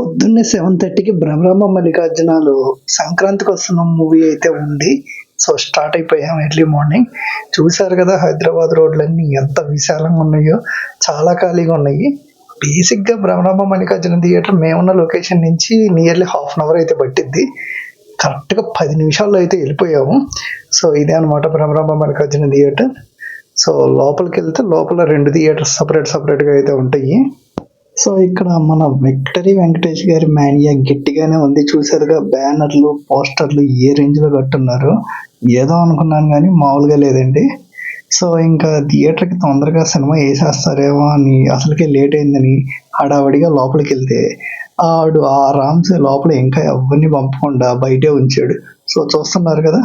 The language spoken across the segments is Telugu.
పొద్దున్నే 7:30కి భ్రమరాంబ మల్లికార్జునాలు సంక్రాంతికి వస్తున్న మూవీ అయితే ఉంది. సో స్టార్ట్ అయిపోయాం ఎర్లీ మార్నింగ్. చూశారు కదా హైదరాబాద్ రోడ్లన్నీ ఎంత విశాలంగా ఉన్నాయో, చాలా ఖాళీగా ఉన్నాయి. బేసిక్గా భ్రమరాంబ మల్లికార్జున థియేటర్ మేమున్న లొకేషన్ నుంచి నియర్లీ హాఫ్ అన్ అవర్ అయితే పట్టిద్ది. కరెక్ట్గా 10 నిమిషాల్లో అయితే వెళ్ళిపోయాము. సో ఇదే అనమాట భ్రమరాంబ మల్లికార్జున థియేటర్. సో లోపలికి వెళ్తే లోపల 2 థియేటర్స్ సపరేట్గా అయితే ఉంటాయి. సో ఇక్కడ మన విక్టరీ వెంకటేష్ గారి మానియా గట్టిగానే ఉంది. చూసారుగా బ్యానర్లు, పోస్టర్లు ఏ రేంజ్లో కట్టున్నారు. ఏదో అనుకున్నాను కానీ మామూలుగా లేదండి. సో ఇంకా థియేటర్కి తొందరగా సినిమా వేసేస్తారేమో అని, అసలుకే లేట్ అయిందని హడావడిగా లోపలికి వెళ్తే ఆ రామ్స్ లోపల ఇంకా ఎవరిని పంపకుండా బయటే ఉంచాడు. సో చూస్తున్నారు కదా,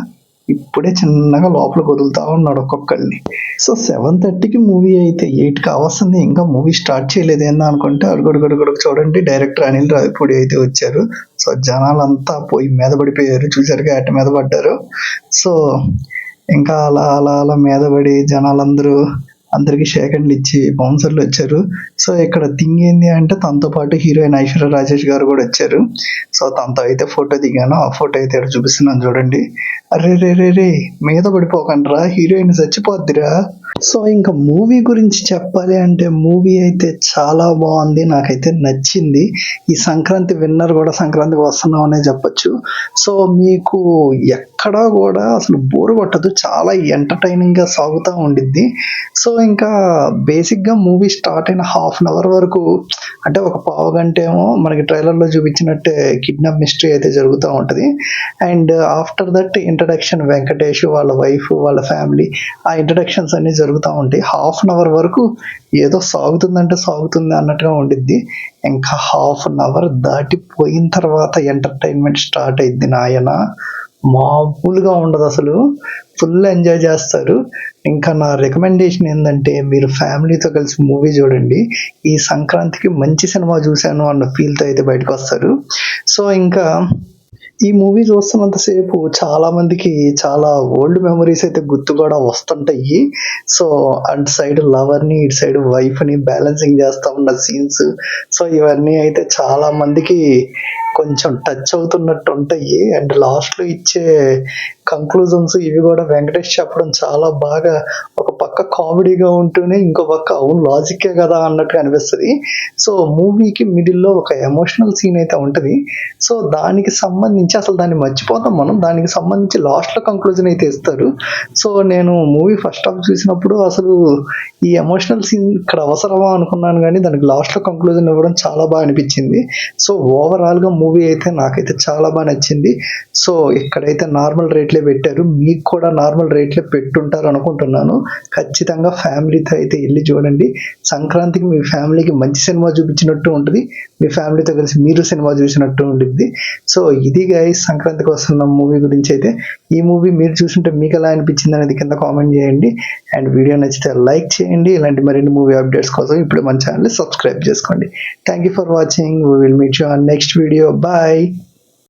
ఇప్పుడే చిన్నగా లోపలికి వదులుతా ఉన్నాడు ఒక్కొక్కరిని. సో 7:30కి మూవీ అయితే 8కి వస్తుంది, ఇంకా మూవీ స్టార్ట్ చేయలేదేందా అనుకుంటే అడుగుడు చూడండి, డైరెక్టర్ అనిల్ రావిపూడి అయితే వచ్చారు. సో జనాలంతా పోయి మీద పడిపోయారు. చూసారుగా అట్ట మీద పడ్డారు. సో ఇంకా అలా మీద పడి జనాలందరూ అందరికి షేక్ హ్యాండ్లు ఇచ్చి బౌన్సర్లు వచ్చారు. సో ఇక్కడ థింగ్ ఏంది అంటే తనతో పాటు హీరోయిన్ ఐశ్వర్య రాజేష్ గారు కూడా వచ్చారు. సో తనతో అయితే ఫోటో దిగాను. ఆ ఫోటో అయితే ఇక్కడ చూపిస్తున్నాను చూడండి. అరే రే మీద పడిపోకండిరా, హీరోయిన్ చచ్చిపోద్దిరా. సో ఇంకా మూవీ గురించి చెప్పాలి అంటే మూవీ అయితే చాలా బాగుంది, నాకైతే నచ్చింది. ఈ సంక్రాంతి విన్నర్ కూడా సంక్రాంతికి వస్తున్నాం అనే చెప్పొచ్చు. సో మీకు ఎక్కడా కూడా అసలు బోర్ కొట్టదు, చాలా ఎంటర్టైనింగ్గా సాగుతూ ఉండిద్ది. సో ఇంకా బేసిక్గా మూవీ స్టార్ట్ అయిన హాఫ్ అన్ అవర్ వరకు అంటే ఒక పావు గంట ఏమో మనకి ట్రైలర్లో చూపించినట్టే కిడ్నాప్ మిస్టరీ అయితే జరుగుతూ ఉంటుంది. And after that introduction, Venkatesh వాళ్ళ వైఫ్ వాళ్ళ ఫ్యామిలీ, ఆ ఇంట్రడక్షన్స్ అన్నీ జరుగుతూ ఉంటాయి. హాఫ్ అన్ అవర్ వరకు ఏదో సాగుతుందంటే సాగుతుంది అన్నట్టుగా ఉండిద్ది. ఇంకా హాఫ్ అన్ అవర్ దాటిపోయిన తర్వాత ఎంటర్టైన్మెంట్ స్టార్ట్ అయింది నాయన. మామూలుగా ఉండదు అసలు, ఫుల్ ఎంజాయ్ చేస్తారు. ఇంకా నా రికమెండేషన్ ఏంటంటే మీరు ఫ్యామిలీతో కలిసి మూవీ చూడండి. ఈ సంక్రాంతికి మంచి సినిమా చూశాను అన్న ఫీల్తో అయితే బయటకు వస్తారు. సో ఇంకా ఈ మూవీ చూస్తున్నంతసేపు చాలా మందికి చాలా ఓల్డ్ మెమరీస్ అయితే గుర్తు కూడా వస్తుంటాయి. సో అటు సైడ్ లవర్ని, ఇటు సైడ్ వైఫ్ని బ్యాలెన్సింగ్ చేస్తూ ఉన్న సీన్స్, సో ఇవన్నీ అయితే చాలా మందికి కొంచెం టచ్ అవుతున్నట్టు ఉంటాయి. అండ్ లాస్ట్లో ఇచ్చే కంక్లూజన్స్ ఇవి కూడా వెంకటేష్ చెప్పడం చాలా బాగా, ఒక పక్క కామెడీగా ఉంటూనే ఇంకో పక్క అవును లాజిక్కే కదా అన్నట్టుగా అనిపిస్తుంది. సో మూవీకి మిడిల్లో ఒక ఎమోషనల్ సీన్ అయితే ఉంటుంది. సో దానికి సంబంధించి అసలు దాన్ని మర్చిపోతాం మనం, దానికి సంబంధించి లాస్ట్లో కంక్లూజన్ అయితే ఇస్తారు. సో నేను మూవీ ఫస్ట్ హాఫ్ చూసినప్పుడు అసలు ఈ ఎమోషనల్ సీన్ ఇక్కడ అవసరమా అనుకున్నాను, కానీ దానికి లాస్ట్లో కంక్లూజన్ ఇవ్వడం చాలా బాగా అనిపించింది. సో ఓవరాల్గా మూవీ అయితే నాకైతే చాలా బాగా నచ్చింది. సో ఇక్కడైతే నార్మల్ రేట్లే పెట్టారు, మీకు కూడా నార్మల్ రేట్లే పెట్టుంటారు అనుకుంటున్నాను. ఖచ్చితంగా ఫ్యామిలీతో అయితే వెళ్ళి చూడండి. సంక్రాంతికి మీ ఫ్యామిలీకి మంచి సినిమా చూపించినట్టు ఉంటుంది, మీ ఫ్యామిలీతో కలిసి మీరు సినిమా చూసినట్టు ఉంటుంది. సో ఇది గైస్ సంక్రాంతికి వస్తున్న మూవీ గురించి అయితే. ఈ మూవీ మీరు చూసుంటే మీకు ఎలా అనిపించింది అనేది కింద కామెంట్ చేయండి. అండ్ వీడియో నచ్చితే లైక్ చేయండి. ఇలాంటి మరిన్ని మూవీ అప్డేట్స్ కోసం ఇప్పుడు మన ఛానల్ని సబ్స్క్రైబ్ చేసుకోండి. Thank you for watching. We will meet you on next video. Bye.